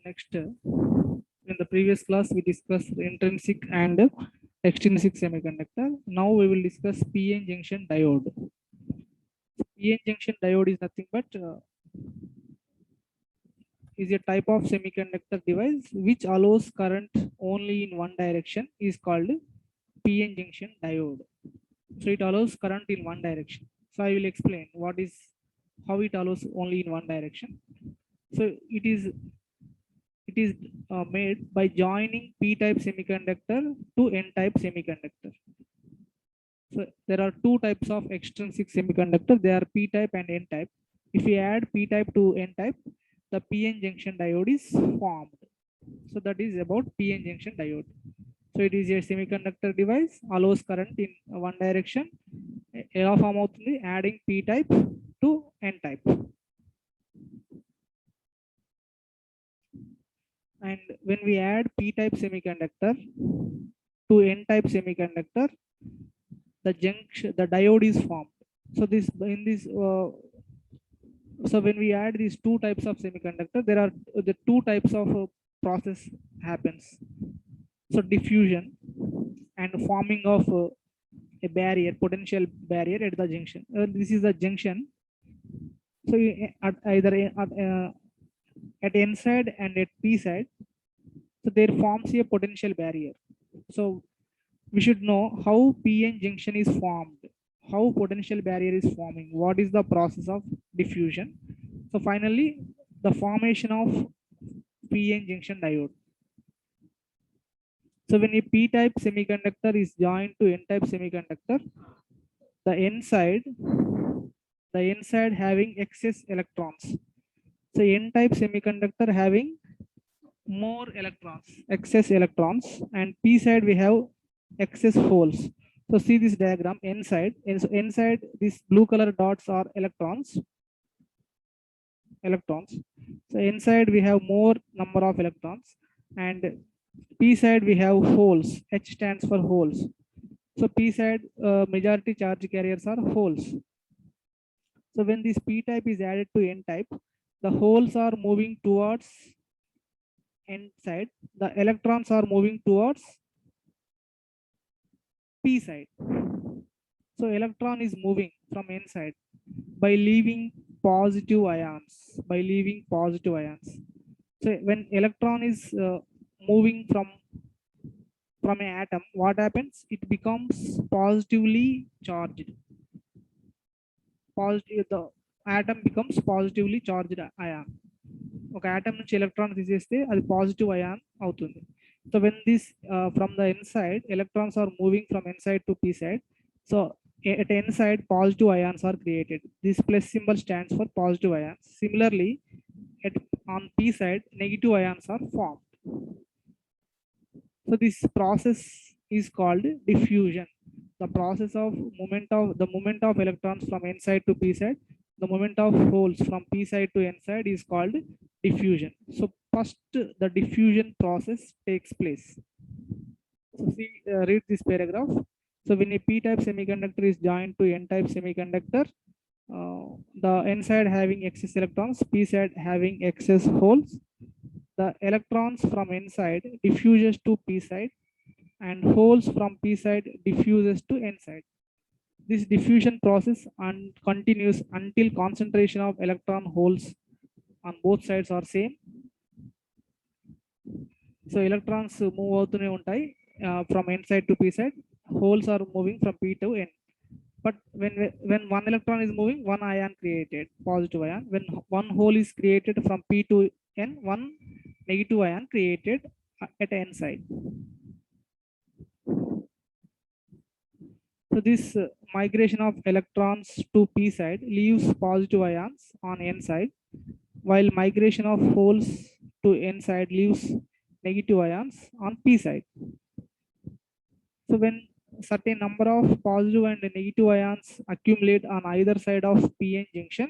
Next, in the previous class, we discussed intrinsic and extrinsic semiconductor. Now we will discuss PN junction diode. PN junction diode is nothing but is a type of semiconductor device which allows current only in one direction is called PN junction diode. So it allows current in one direction. So I will explain what is how it allows only in one direction. So it is made by joining p-type semiconductor to n-type semiconductor. So there are two types of extrinsic semiconductor. They are p-type and n-type. If we add p-type to n-type, the PN junction diode is formed. So that is about PN junction diode. So it is a semiconductor device, allows current in one direction. ఎలా form అవుతుంది adding p-type to n-type. And when we add p-type semiconductor to n-type semiconductor, the diode is formed. So so when we add these two types of semiconductor, there are the two types of process happens. So diffusion and forming of a barrier, potential barrier at the junction. This is the junction. So at either at n side and at p side, so there forms a potential barrier. So we should know how PN junction is formed, how potential barrier is forming, what is the process of diffusion. So finally, the formation of PN junction diode. So when a p-type semiconductor is joined to n-type semiconductor, the n side having excess electrons. So n-type semiconductor having more electrons, excess electrons, and p side we have excess holes. So see this diagram, n side, and so n side, these blue color dots are electrons. So n side we have more number of electrons, and p side we have holes. H stands for holes. So p side majority charge carriers are holes. So when this p type is added to n type, the holes are moving towards n side, the electrons are moving towards p side. So electron is moving from n side by leaving positive ions. So when electron is moving from an atom, what happens? It becomes positively charged. The atom becomes positively charged ion. Okay, atom నుంచి electron తీసేస్తే అది positive ion అవుతుంది. So when this from the n side, electrons are moving from n side to p side. So at n side, positive ions are created. This plus symbol stands for positive ions. Similarly, on p side, negative ions are formed. So this process is called diffusion. The process of movement of electrons from n side to p side, the movement of holes from p side to n side is called diffusion. So first, the diffusion process takes place. So see, read this paragraph. So when a p-type semiconductor is joined to n-type semiconductor, the n side having excess electrons, p side having excess holes, the electrons from n side diffuses to p side, and holes from p side diffuses to n side. This diffusion process continues until concentration of electron holes on both sides are same. So electrons move అవుతూనే ఉంటాయి from n side to p side. Holes are moving from p to n. But when one electron is moving, one ion created, positive ion. When one hole is created from p to n, one negative ion created at n side. So this migration of electrons to p side leaves positive ions on n side, while migration of holes to n side leaves negative ions on p side. So when certain number of positive and negative ions accumulate on either side of PN junction,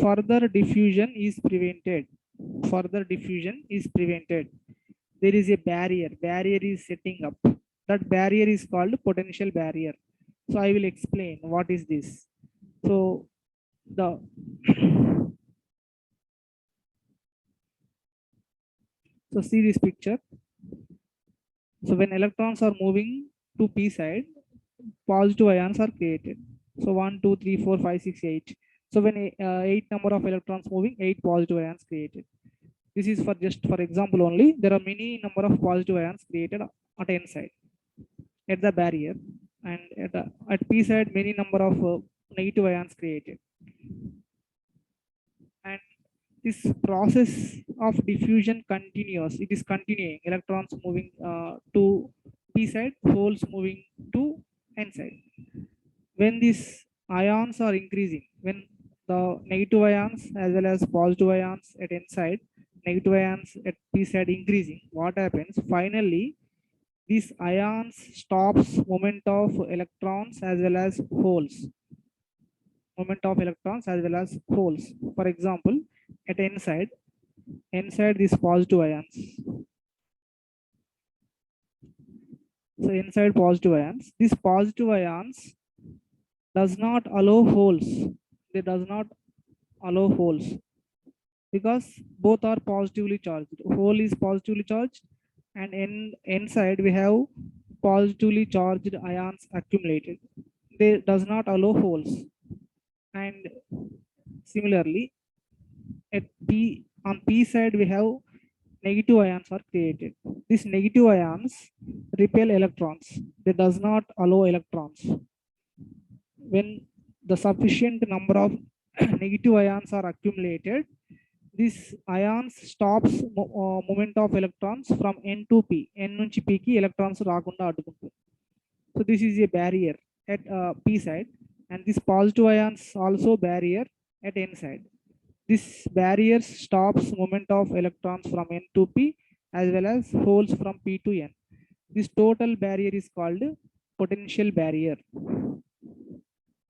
further diffusion is prevented. There is a barrier is setting up. That barrier is called potential barrier. So I will explain what is this. So the So see this picture. So when electrons are moving to p side, positive ions are created. So 1, 2, 3, 4, 5, 6, 8. So when 8 number of electrons moving, 8 positive ions created. This is for just for example only. There are many number of positive ions created at n side at the barrier, and at p side many number of negative ions created. And this process of diffusion continues. It is continuing. Electrons moving to p side, holes moving to n side. When these ions are increasing, when the negative ions as well as positive ions at n side, negative ions at p side increasing, what happens? Finally, these ions stops movement of electrons as well as holes. Movement of electrons as well as holes. For example, at n side these positive ions. So inside positive ions, these positive ions does not allow holes. They does not allow holes because both are positively charged. Hole is positively charged, and inside we have positively charged ions accumulated. They does not allow holes. And similarly, at p on p side we have negative ions are created. These negative ions repel electrons. They does not allow electrons. When the sufficient number of negative ions are accumulated, this ions stops movement of electrons from n to p. N నుంచి p కి electrons రాకుండా అడ్డుకుంటుంది. So this is a barrier at p side, and this positive ions also barrier at n side. This barrier stops movement of electrons from n to p as well as holes from p to n. This total barrier is called potential barrier.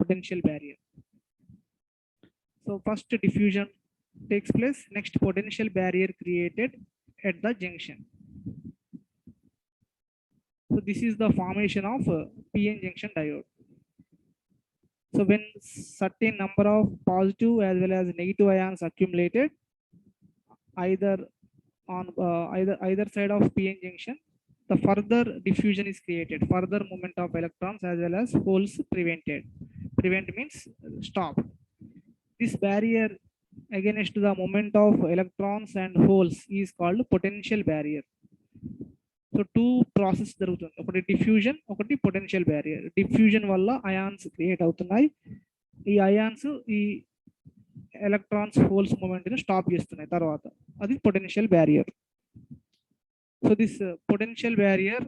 Potential barrier. So first diffusion takes place, next potential barrier created at the junction. So this is the formation of PN junction diode. So when certain number of positive as well as negative ions accumulated either on either side of PN junction, the further diffusion is created, further movement of electrons as well as holes prevented. Prevent means stop. This barrier against the movement of electrons and holes is called potential barrier. So two process జరుగుతుంది, ఒకటి diffusion, ఒకటి potential barrier. Diffusion వల్ల ions create అవుతున్నాయి. ఈ ions ఈ electrons holes moment ని stop చేస్తున్నాయి. తర్వాత అది potential barrier. So this potential barrier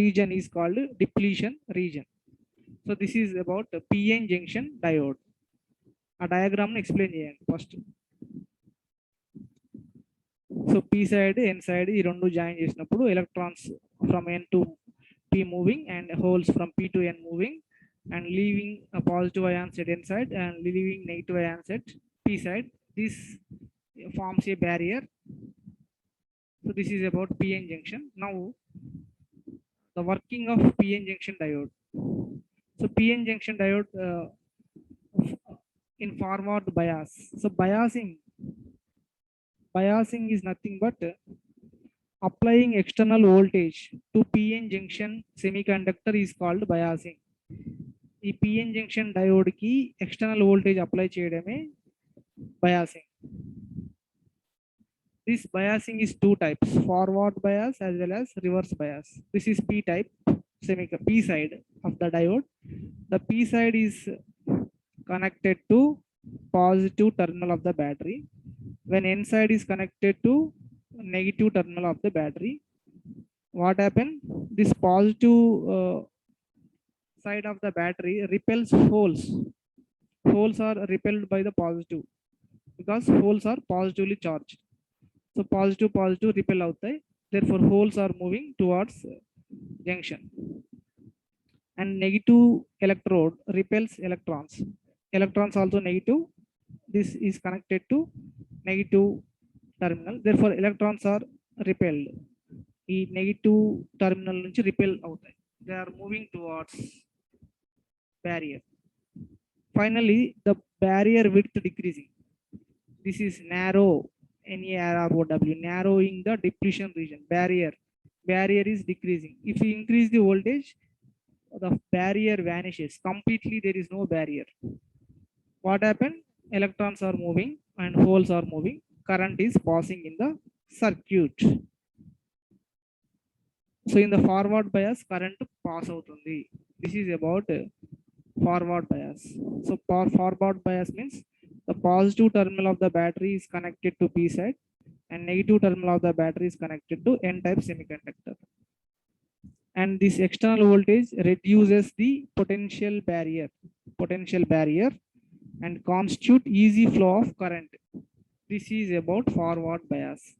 region is called depletion region. So this is about PN junction diode. ఆ డయాగ్రామ్ ని ఎక్స్ప్లెయిన్ చేయండి first. So p side n side ఈ రెండు జాయిన్ చేసినప్పుడు electrons from n to p moving and holes from p to n moving and leaving a positive ions at n side and leaving negative ions at p side. This forms a barrier. So this is about PN junction. Now the working of PN junction diode. So PN junction diode in forward bias. So biasing is nothing but applying external voltage to PN junction semiconductor is called biasing. ఈ PN junction diode కి external voltage apply చేయడమే biasing. This biasing is two types, forward bias as well as reverse bias. This is p type, p side of the diode. The p side is connected to positive terminal of the battery, when n side is connected to negative terminal of the battery. What happen? This positive side of the battery repels holes. Holes are repelled by the positive because holes are positively charged. So positive repel outai, therefore holes are moving towards junction. And negative electrode repels electrons. Electrons also negative. This is connected to negative terminal, therefore electrons are repelled. ఈ negative terminal నుంచి repel అవుతాయి. They are moving towards barrier. Finally, the barrier width decreasing. This is narrow NARROW, narrowing the depletion region, barrier. Barrier is decreasing. If you increase the voltage, the barrier vanishes completely. There is no barrier. What happened? Electrons are moving and holes are moving. Current is passing in the circuit. So in the forward bias, current pass out only. This is about forward bias. So forward bias means the positive terminal of the battery is connected to P side and negative terminal of the battery is connected to N type semiconductor. And this external voltage reduces the potential barrier and constitute easy flow of current. This is about forward bias.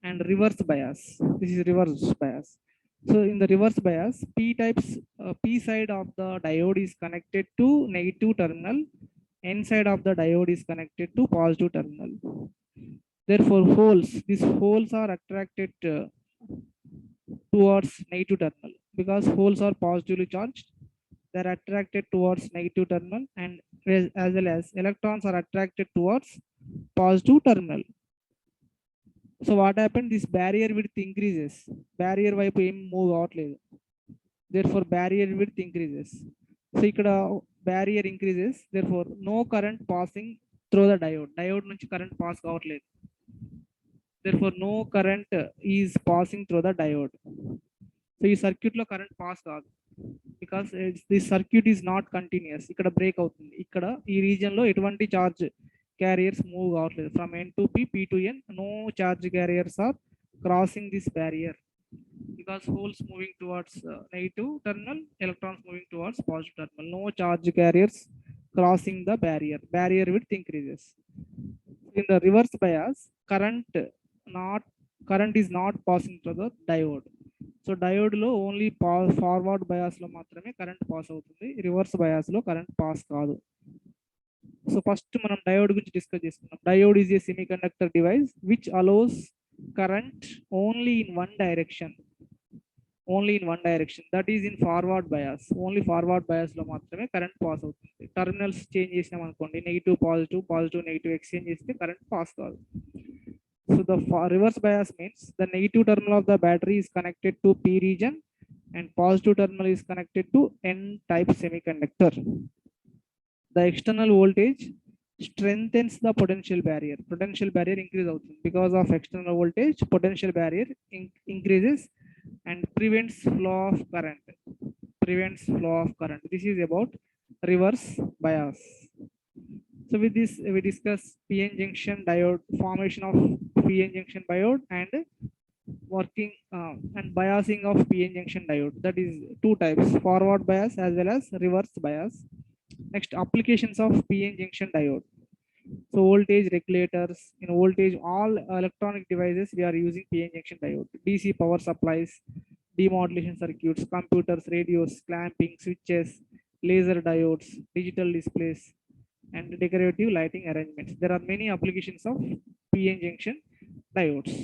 And reverse bias. This is reverse bias. So in the reverse bias, P side of the diode is connected to negative terminal, N side of the diode is connected to positive terminal. Therefore, these holes are attracted towards negative terminal because holes are positively charged. They are attracted towards negative terminal, and as well as electrons are attracted towards positive terminal. So what happened? This barrier width increases. Barrier వైపు ఏం move అవ్వట్లేదు. Therefore barrier width increases. So ఇక్కడ barrier increases. Therefore no current passing through the diode. Diode నుంచి current pass కావట్లేదు. Therefore no current is passing through the diode. So ఈ circuit లో current pass కాదు. Because this circuit is not continuous. ఇక్కడ break అవుతుంది. ఇక్కడ ఈ region లో ఎటువంటి charge carriers move out from N to P, P to N. No charge carriers are crossing this barrier because holes moving towards negative terminal, electrons moving towards positive terminal. No charge carriers crossing the barrier. Barrier width increases. In the reverse bias, current is not passing through the diode. So diode lo only forward bias lo మాత్రమే current pass అవుతుంది. Reverse bias lo current pass కాదు. So first మనం diode గురించి discuss చేసుకుందాం. Diode is a semiconductor device which allows current only in one direction. That is in forward bias. Only forward bias లో మాత్రమే current pass అవుతుంది. Terminals change చేసినాం అనుకోండి, negative positive negative exchange చేస్తే current pass కాదు. So the reverse bias means the negative terminal of the battery is connected to P region and positive terminal is connected to N type semiconductor. The external voltage strengthens the potential barrier. Potential barrier increase outundi because of external voltage. Potential barrier increases and prevents flow of current. This is about reverse bias. So with this we discuss PN junction diode, formation of PN junction diode and working and biasing of PN junction diode. That is two types, forward bias as well as reverse bias. Next, applications of PN junction diode. So voltage regulators, in voltage, all electronic devices we are using PN junction diode. DC power supplies, demodulation circuits, computers, radios, clamping, switches, laser diodes, digital displays, and decorative lighting arrangements. There are many applications of PN junction diodes.